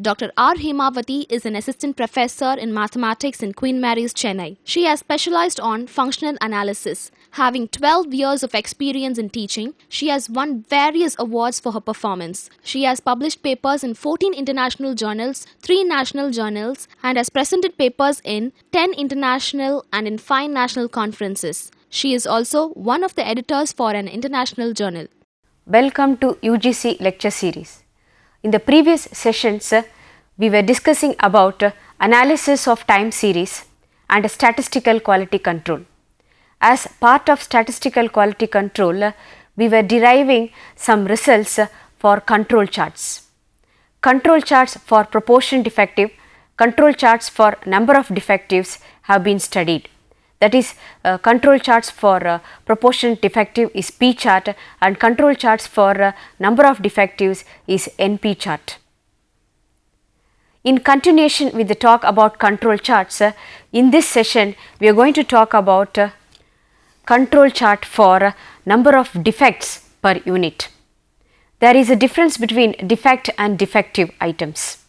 Dr. R. Hemavati is an assistant professor in mathematics in Queen Mary's, Chennai. She has specialized on functional analysis. Having 12 years of experience in teaching, she has won various awards for her performance. She has published papers in 14 international journals, 3 national journals, and has presented papers in 10 international and in 5 national conferences. She is also one of the editors for an international journal. Welcome to UGC lecture series. In the previous sessions, we were discussing about analysis of time series and statistical quality control. As part of statistical quality control, we were deriving some results for control charts. Control charts for proportion defective, control charts for number of defectives have been studied. That is, control charts for proportion defective is P chart and control charts for number of defectives is NP chart. In continuation with the talk about control charts, in this session we are going to talk about control chart for number of defects per unit. There is a difference between defect and defective items.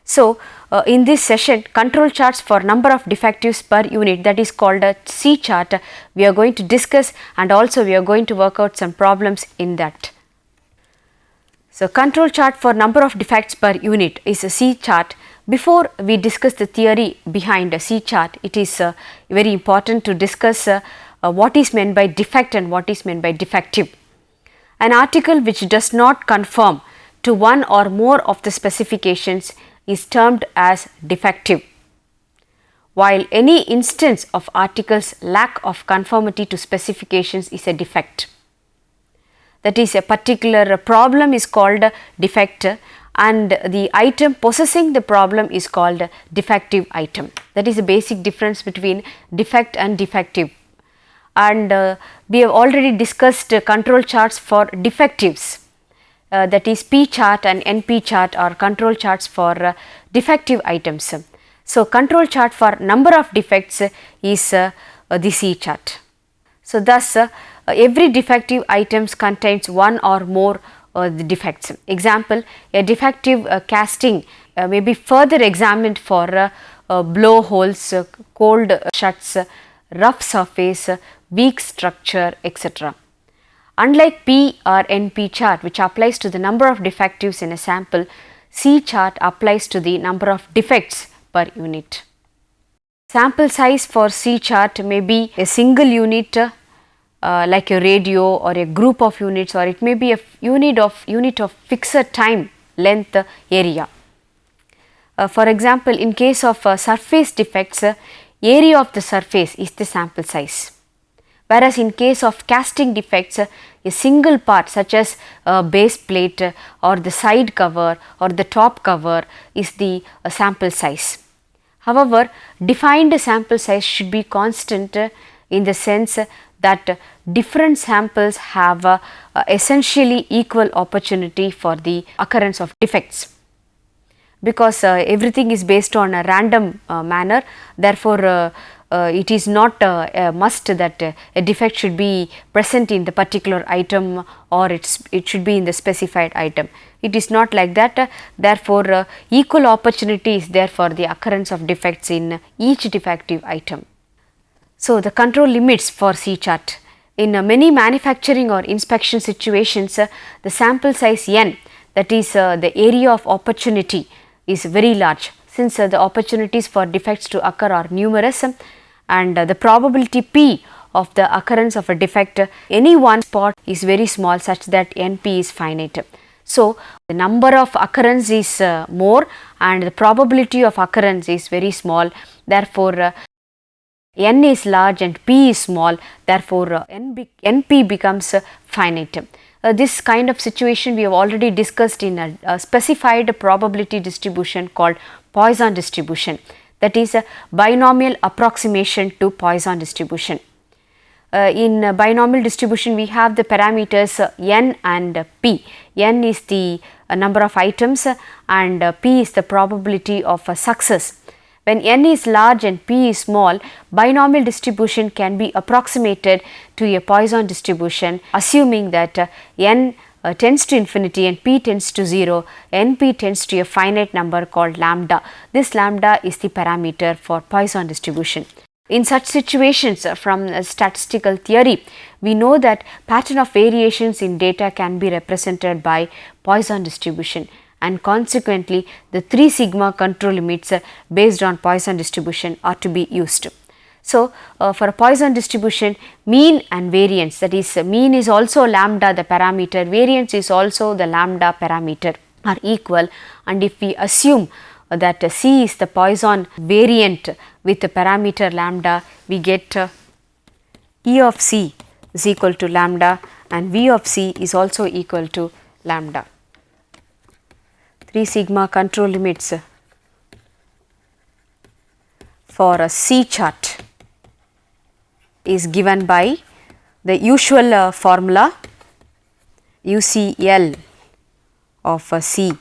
So, in this session, control charts for number of defectives per unit, that is called a C chart, we are going to discuss, and also we are going to work out some problems in that. So, control chart for number of defects per unit is a C chart. Before we discuss the theory behind a C chart, it is very important to discuss what is meant by defect and what is meant by defective. An article which does not conform to one or more of the specifications is termed as defective, while any instance of article's lack of conformity to specifications is a defect. That is, a particular problem is called a defect and the item possessing the problem is called a defective item. That is the basic difference between defect and defective. And we have already discussed control charts for defectives. That is P chart and NP chart are control charts for defective items. So, control chart for number of defects is the C chart. So, thus every defective items contains one or more the defects. Example, a defective casting may be further examined for blowholes, cold shuts, rough surface, weak structure, etc. Unlike P or NP chart, which applies to the number of defectives in a sample, C chart applies to the number of defects per unit. Sample size for C chart may be a single unit like a radio or a group of units, or it may be a unit of fixed time, length, area. For example, in case of surface defects, area of the surface is the sample size. Whereas in case of casting defects, a single part such as a base plate or the side cover or the top cover is the sample size. However, defined sample size should be constant in the sense that different samples have essentially equal opportunity for the occurrence of defects. Because everything is based on a random manner, therefore, it is not a must that a defect should be present in the particular item or it should be in the specified item. It is not like that, therefore, equal opportunity is there for the occurrence of defects in each defective item. So, the control limits for C chart. In many manufacturing or inspection situations, the sample size n, that is the area of opportunity, is very large, since the opportunities for defects to occur are numerous and the probability P of the occurrence of a defect any one spot is very small, such that NP is finite. So, the number of occurrence is more and the probability of occurrence is very small. Therefore, n is large and p is small, therefore np becomes finite. This kind of situation we have already discussed in a specified probability distribution called Poisson distribution, that is a binomial approximation to Poisson distribution. In binomial distribution we have the parameters n and p. N is the number of items and p is the probability of success. When n is large and p is small, binomial distribution can be approximated to a Poisson distribution, assuming that n tends to infinity and p tends to 0, np tends to a finite number called lambda. This lambda is the parameter for Poisson distribution. In such situations, from statistical theory, we know that pattern of variations in data can be represented by Poisson distribution, and consequently the 3 sigma control limits based on Poisson distribution are to be used. So, for a Poisson distribution, mean and variance, that is mean is also lambda the parameter, variance is also the lambda parameter, are equal, and if we assume that C is the Poisson variant with the parameter lambda, we get E of C is equal to lambda and V of C is also equal to lambda. 3 sigma control limits for a C chart is given by the usual formula UCL of C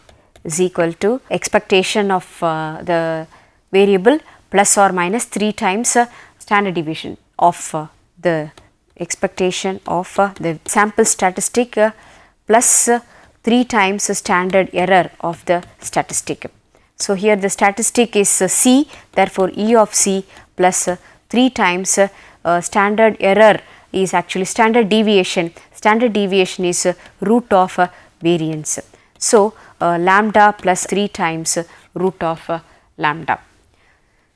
is equal to expectation of the variable plus or minus 3 times standard deviation of the expectation of the sample statistic plus 3 times standard error of the statistic. So, here the statistic is C, therefore, E of C plus 3 times standard error is actually standard deviation is root of variance. So, lambda plus 3 times root of lambda.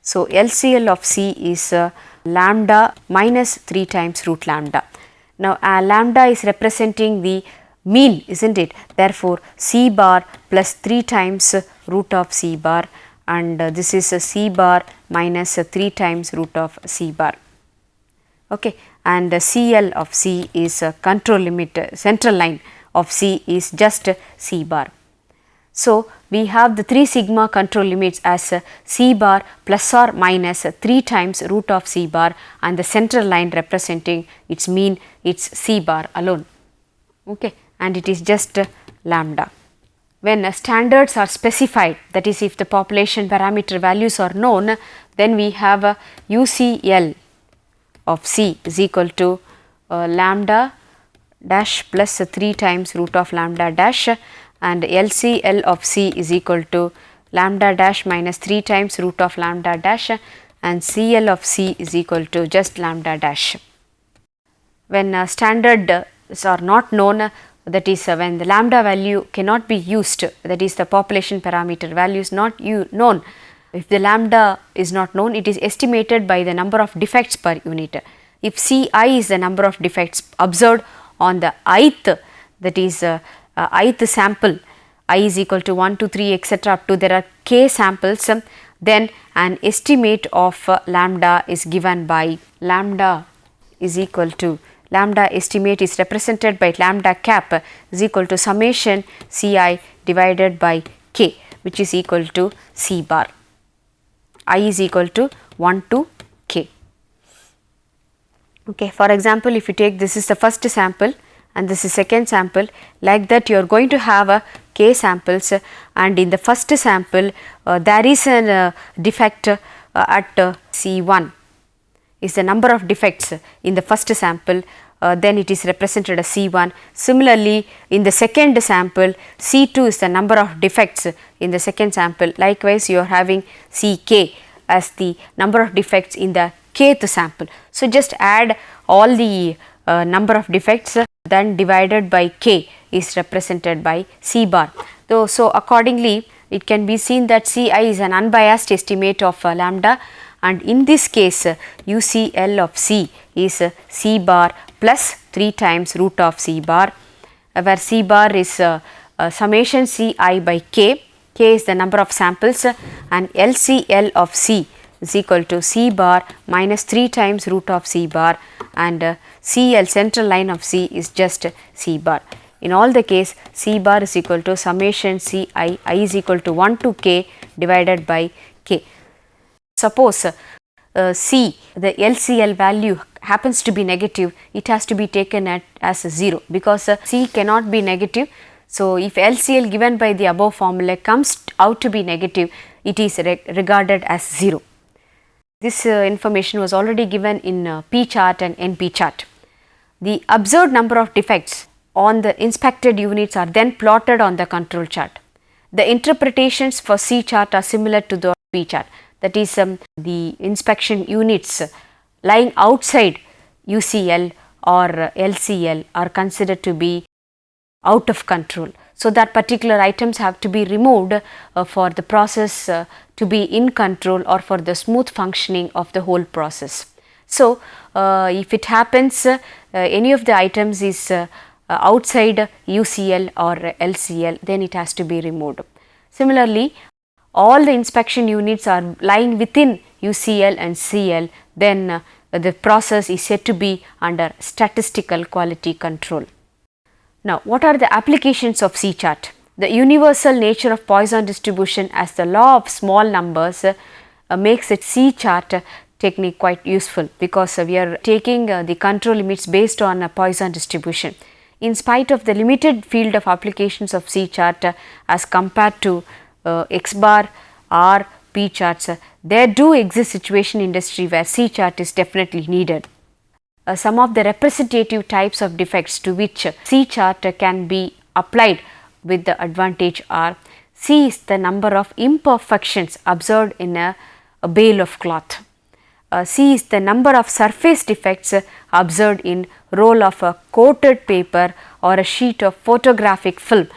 So, LCL of C is lambda minus 3 times root lambda. Now, lambda is representing the mean, isn't it? Therefore, C bar plus 3 times root of C bar, and this is C bar minus 3 times root of C bar. Okay. And CL of C is control limit, central line of C is just C bar. So, we have the 3 sigma control limits as C bar plus or minus 3 times root of C bar, and the central line representing its mean, it's C bar alone. Okay. And it is just lambda. When standards are specified, that is if the population parameter values are known, then we have UCL of C is equal to lambda dash plus 3 times root of lambda dash, and LCL of C is equal to lambda dash minus 3 times root of lambda dash, and CL of C is equal to just lambda dash. When standards are not known, that is when the lambda value cannot be used, that is the population parameter value is not known. If the lambda is not known, it is estimated by the number of defects per unit. If Ci is the number of defects observed on the ith, that is ith sample, I is equal to 1, 2, 3 etc. up to there are k samples, then an estimate of lambda is given by lambda is equal to, lambda estimate is represented by lambda cap is equal to summation Ci divided by k, which is equal to C bar. I is equal to 1 to k. Okay. For example, if you take this is the first sample and this is second sample, like that you are going to have a k samples, and in the first sample there is a defect at C1 is the number of defects in the first sample, then it is represented as C1. Similarly, in the second sample C2 is the number of defects in the second sample. Likewise, you are having Ck as the number of defects in the kth sample. So, just add all the number of defects, then divided by k is represented by C bar. So, accordingly it can be seen that Ci is an unbiased estimate of lambda, and in this case UCL of C is C bar plus 3 times root of C bar, where C bar is summation Ci by k, k is the number of samples, and LCL of C is equal to C bar minus 3 times root of C bar, and CL, central line of C, is just C bar. In all the case, C bar is equal to summation C I is equal to 1 to K divided by K. Suppose C, the LCL value happens to be negative, it has to be taken as 0, because C cannot be negative. So, if LCL given by the above formula comes out to be negative, it is regarded as 0. This information was already given in P chart and NP chart. The observed number of defects on the inspected units are then plotted on the control chart. The interpretations for C chart are similar to the P chart, that is the inspection units lying outside UCL or LCL are considered to be out of control. So, that particular items have to be removed for the process to be in control or for the smooth functioning of the whole process. So, if it happens any of the items is outside UCL or LCL, then it has to be removed. Similarly, all the inspection units are lying within UCL and CL, then the process is said to be under statistical quality control. Now, what are the applications of C chart? The universal nature of Poisson distribution as the law of small numbers makes it C chart technique quite useful, because we are taking the control limits based on a Poisson distribution. In spite of the limited field of applications of C chart as compared to X bar or P charts, there do exist situation in industry where C chart is definitely needed. Some of the representative types of defects to which C chart can be applied with the advantage are: C is the number of imperfections observed in a bale of cloth. C is the number of surface defects observed in roll of a coated paper or a sheet of photographic film,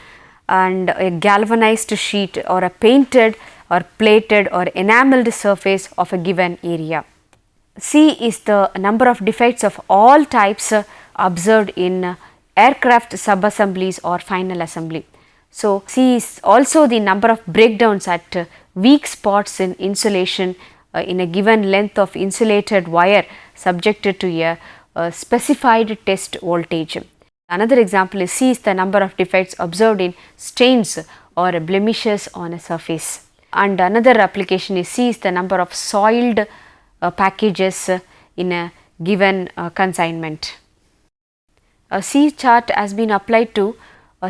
and a galvanized sheet or a painted or plated or enameled surface of a given area. C is the number of defects of all types observed in aircraft subassemblies or final assembly. So, C is also the number of breakdowns at weak spots in insulation in a given length of insulated wire subjected to a specified test voltage. Another example is C is the number of defects observed in stains or blemishes on a surface. And another application is C is the number of soiled packages in a given consignment. A C chart has been applied to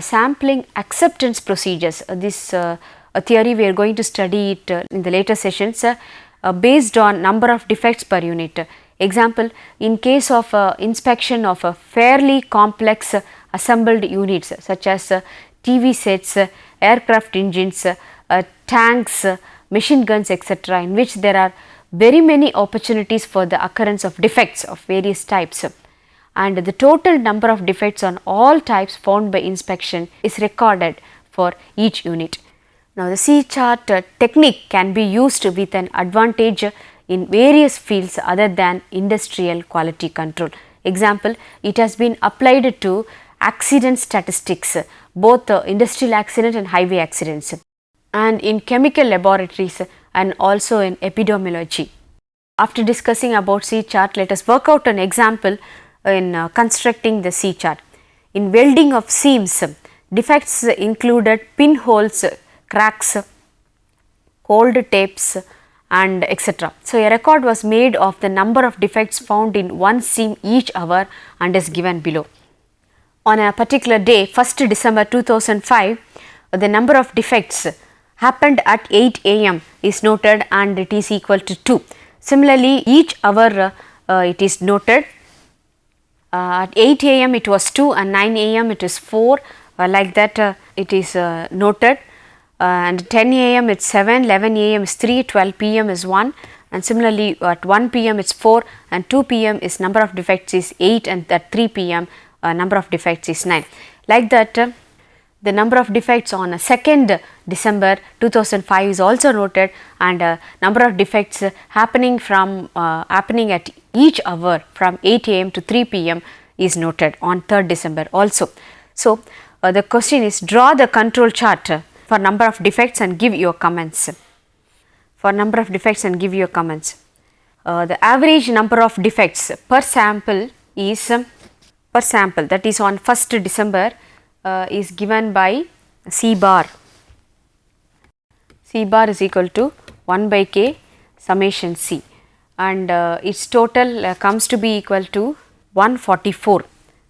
sampling acceptance procedures. This a theory we are going to study it in the later sessions based on number of defects per unit. Example, in case of inspection of a fairly complex assembled units such as TV sets, aircraft engines, tanks, machine guns, etc., in which there are very many opportunities for the occurrence of defects of various types, and the total number of defects on all types found by inspection is recorded for each unit. Now, the C chart technique can be used with an advantage in various fields other than industrial quality control. Example, it has been applied to accident statistics, both industrial accident and highway accidents, and in chemical laboratories and also in epidemiology. After discussing about C chart, let us work out an example in constructing the C chart. In welding of seams, defects included pinholes, cracks, cold tapes, and etc. So, a record was made of the number of defects found in one seam each hour and is given below. On a particular day, 1st December 2005, the number of defects happened at 8 am is noted and it is equal to 2. Similarly, each hour it is noted. At 8 am it was 2 and 9 am it is 4, like that it is noted, and 10 am it is 7, 11 am is 3, 12 pm is 1, and similarly at 1 pm it is 4 and 2 pm is number of defects is 8, and at 3 pm number of defects is 9. Like that the number of defects on 2nd December 2005 is also noted, and number of defects happening at each hour from 8 am to 3 pm is noted on 3rd December also. So, the question is, draw the control chart for number of defects and give your comments. for number of defects and give your comments. The average number of defects per sample is that is on 1st December is given by C bar. C bar is equal to 1 by k summation C, and its total comes to be equal to 144.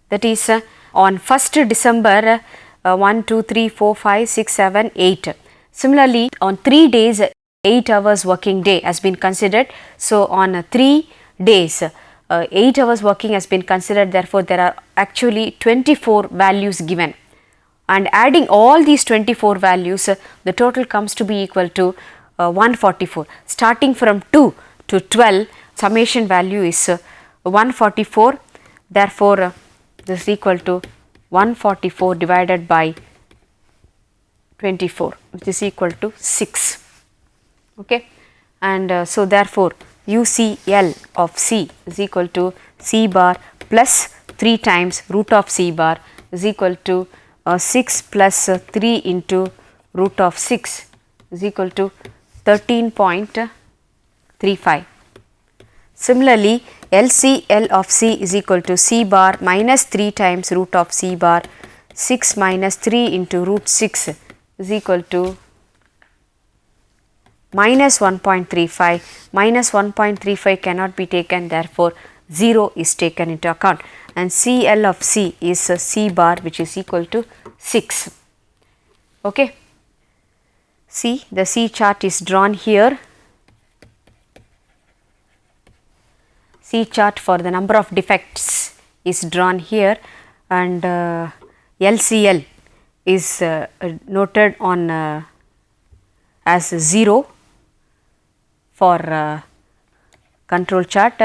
That is on 1st December 1, 2, 3, 4, 5, 6, 7, 8. Similarly, on 3 days 8 hours working day has been considered. So, on 3 days 8 hours working has been considered, therefore, there are actually 24 values given, and adding all these 24 values the total comes to be equal to 144. Starting from 2 to 12 summation value is 144, therefore, this is equal to 144 divided by 24, which is equal to 6. Okay, and so therefore, UCL of C is equal to C bar plus 3 times root of C bar is equal to 6 plus 3 into root of 6 is equal to 13.35. Similarly, LCL of C is equal to C bar minus 3 times root of C bar, 6 minus 3 into root 6 is equal to minus 1.35. Minus 1.35 cannot be taken, therefore, 0 is taken into account, and CL of C is C bar, which is equal to 6. Okay. See, the C chart is drawn here. C chart for the number of defects is drawn here, and LCL is noted on as 0 for control chart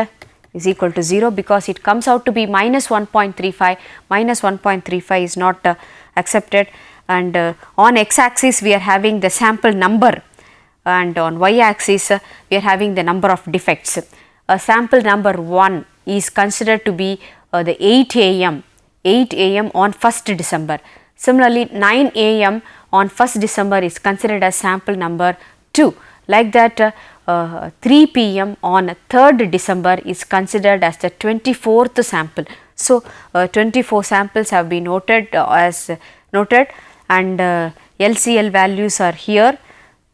is equal to 0, because it comes out to be minus 1.35. Minus 1.35 is not accepted, and on x axis we are having the sample number, and on y axis we are having the number of defects. Sample number 1 is considered to be the 8 am on 1st December. Similarly, 9 am on 1st December is considered as sample number 2. Like that, 3 pm on 3rd December is considered as the 24th sample. So, 24 samples have been noted and LCL values are here,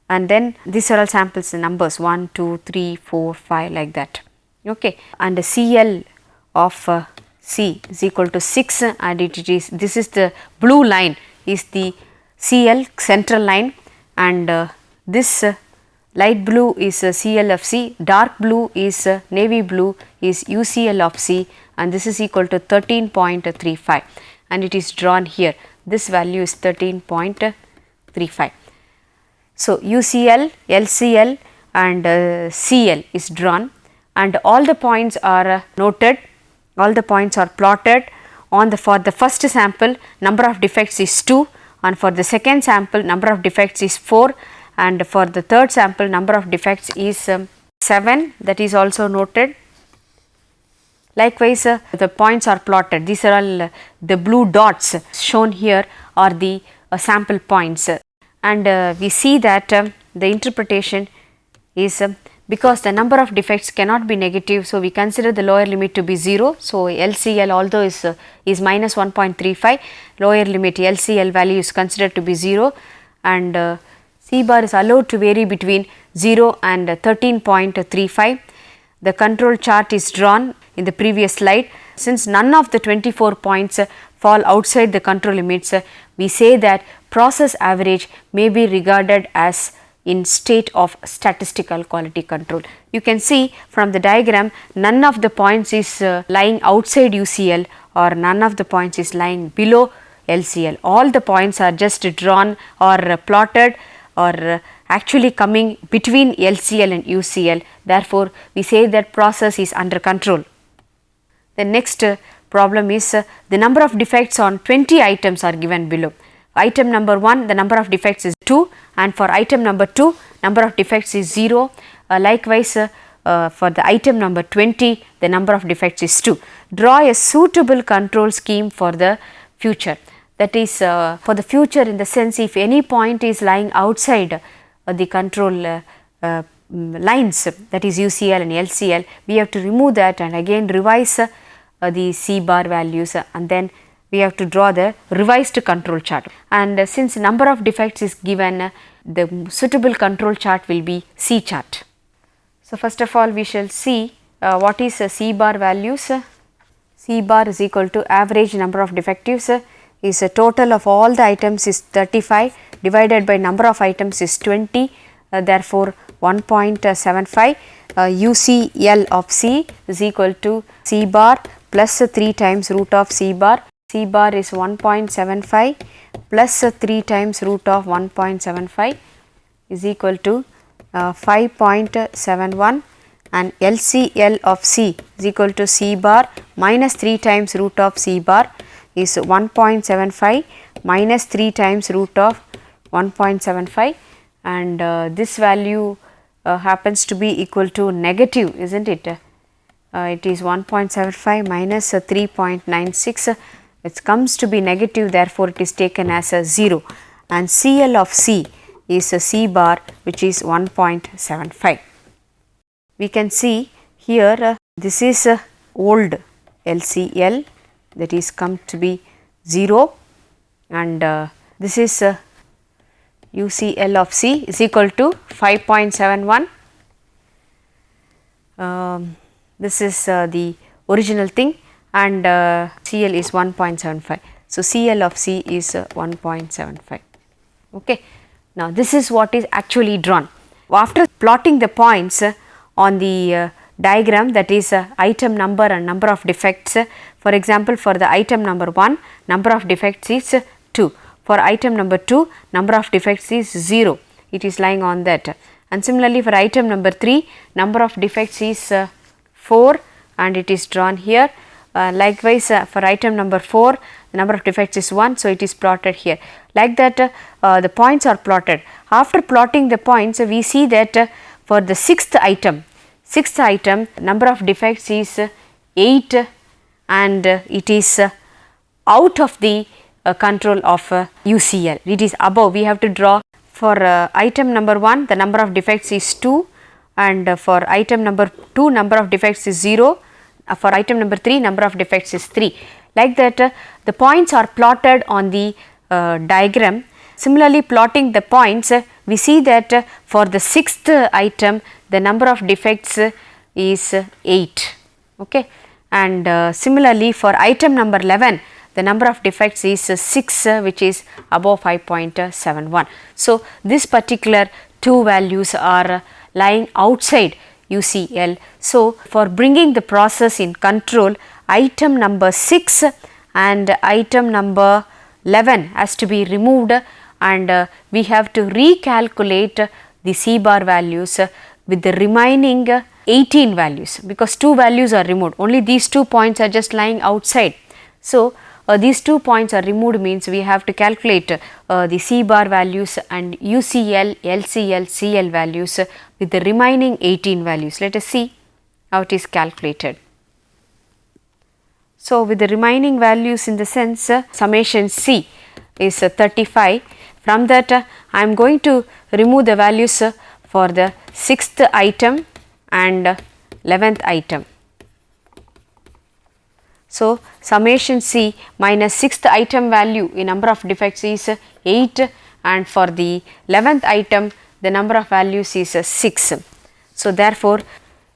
and then these are all samples numbers 1, 2, 3, 4, 5 like that. Okay. And the CL of C is equal to 6, and this is the blue line is the CL central line, and this light blue is CL of C, dark blue is navy blue is UCL of C, and this is equal to 13.35, and it is drawn here. This value is 13.35. So, UCL, LCL and CL is drawn, and all the points are noted, all the points are plotted on for the first sample number of defects is 2, and for the second sample number of defects is 4, and for the third sample number of defects is 7, that is also noted. Likewise, the points are plotted. These are all the blue dots shown here are the sample points, and we see that the interpretation is because the number of defects cannot be negative. So, we consider the lower limit to be 0. So, LCL although is minus 1.35, lower limit LCL value is considered to be 0, and C bar is allowed to vary between 0 and 13.35. The control chart is drawn in the previous slide. Since none of the 24 points fall outside the control limits, we say that process average may be regarded as in state of statistical quality control. You can see from the diagram, none of the points is lying outside UCL, or none of the points is lying below LCL. All the points are just drawn or plotted or actually coming between LCL and UCL. Therefore, we say that process is under control. The next problem is the number of defects on 20 items are given below. Item number 1, the number of defects is 2, and for item number 2, number of defects is 0. Likewise, for the item number 20, the number of defects is 2. Draw a suitable control scheme for the future. That is for the future, in the sense if any point is lying outside the control lines, that is UCL and LCL, we have to remove that and again revise the C bar values, and then we have to draw the revised control chart. And since number of defects is given, the suitable control chart will be C chart. So, first of all we shall see what is C bar values. C bar is equal to average number of defectives is a total of all the items is 35 divided by number of items is 20, therefore 1.75. UCL of C is equal to C bar plus 3 times root of C bar. C bar is 1.75 plus 3 times root of 1.75 is equal to 5.71, and LCL of C is equal to C bar minus 3 times root of C bar is 1.75 minus 3 times root of 1.75, and this value happens to be equal to negative, isn't it? It is 1.75 minus 3.96, it comes to be negative, therefore it is taken as a 0, and CL of C is a C bar which is 1.75. We can see here this is old LCL, that is come to be 0, and this is UCL of C is equal to 5.71. This is the original thing, and CL is 1.75. So, CL of C is 1.75. Okay. Now, this is what is actually drawn. After plotting the points on the diagram, that is item number and number of defects. For example, for the item number 1, number of defects is 2. For item number 2, number of defects is 0. It is lying on that. And similarly, for item number 3, number of defects is 4, and it is drawn here. Likewise, for item number 4, the number of defects is 1, so it is plotted here. Like that, the points are plotted. After plotting the points, we see that for the sixth item, number of defects is 8, and it is out of the control of UCL. It is above. We have to draw for item number 1, the number of defects is 2, and for item number 2, number of defects is 0. For item number 3, number of defects is 3. Like that, the points are plotted on the diagram. Similarly, plotting the points, we see that for the sixth item, the number of defects is 8. Okay. And similarly, for item number 11, the number of defects is 6, which is above 5.71. So, this particular two values are lying outside UCL. So, for bringing the process in control, item number 6 and item number 11 has to be removed, and we have to recalculate the C bar values with the remaining 18 values, because 2 values are removed, only these 2 points are just lying outside. So, these 2 points are removed means we have to calculate the C bar values and UCL, LCL, CL values with the remaining 18 values. Let us see how it is calculated. So, with the remaining values, in the sense summation C is 35. From that, I am going to remove the values for the 6th item and 11th item. So, summation C minus 6th item value in number of defects is 8, and for the 11th item the number of values is 6. So, therefore,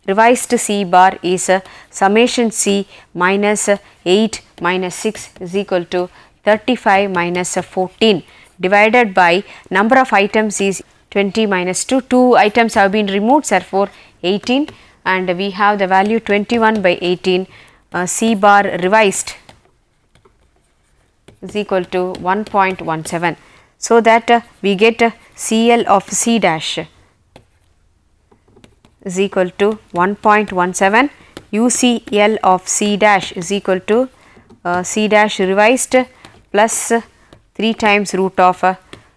revised C bar is summation C minus 8 minus 6 is equal to 35 minus 14 divided by number of items is 20 minus 2. 2 items have been removed, therefore 18, and we have the value 21 by 18. C bar revised is equal to 1.17. So, that we get CL of C dash is equal to 1.17, UCL of C dash is equal to C dash revised plus 3 times root of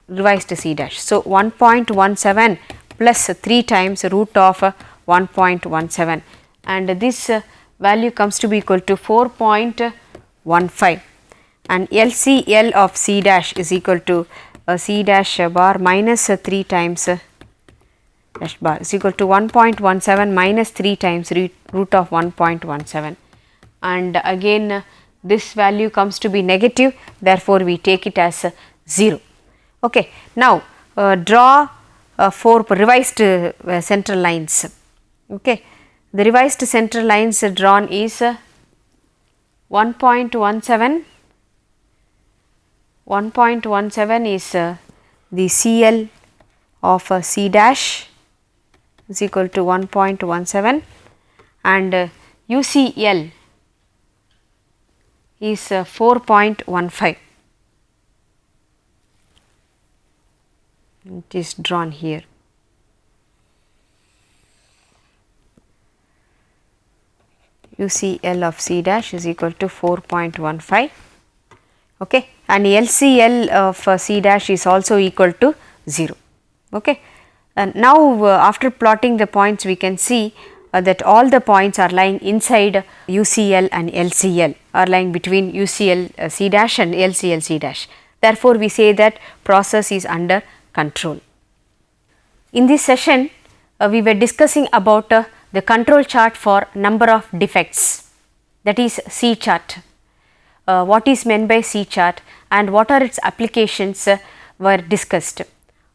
revised C dash. So, 1.17 plus 3 times root of 1.17, and this value comes to be equal to 4.15, and LCL of C dash is equal to C dash bar minus 3 times dash bar is equal to 1.17 minus 3 times root of 1.17, and again this value comes to be negative, therefore we take it as 0. Okay. Now draw 4 revised central lines. Okay. The revised central lines drawn is 1.17 is the CL of C dash is equal to 1.17, and UCL is 4.15. It is drawn here. UCL of C dash is equal to 4.15. Okay, and LCL of C dash is also equal to 0. Okay. And now after plotting the points, we can see that all the points are lying inside UCL, and LCL are lying between UCL C dash and LCL C dash. Therefore, we say that process is under control. In this session, we were discussing about the control chart for number of defects, that is C chart. What is meant by C chart and what are its applications were discussed.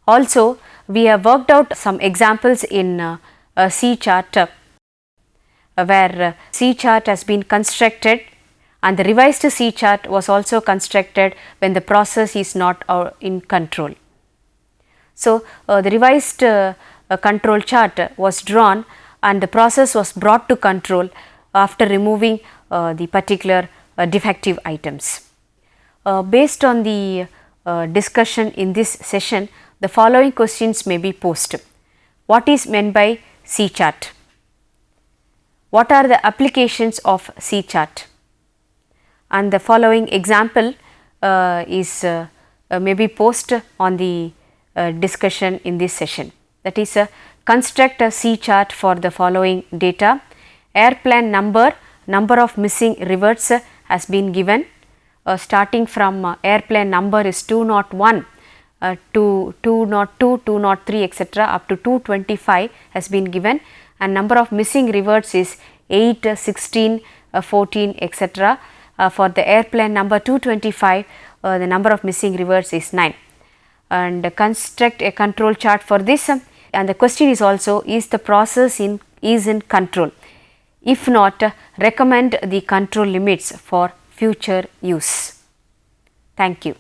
Also, we have worked out some examples in C chart where C chart has been constructed, and the revised C chart was also constructed when the process is not in control. So, the revised control chart was drawn and the process was brought to control after removing the particular defective items. Based on the discussion in this session, the following questions may be posed. What is meant by C chart? What are the applications of C chart? And the following example is may be posed on the discussion in this session. That is, construct a C chart for the following data. Airplane number of missing rivets has been given. Starting from airplane number is 201 to 202, 203 etc. up to 225 has been given, and number of missing rivets is 8, 16, 14 etc. For the airplane number 225, the number of missing rivets is 9, and construct a control chart for this. And the question is also, is the process is in control? If not, recommend the control limits for future use. Thank you.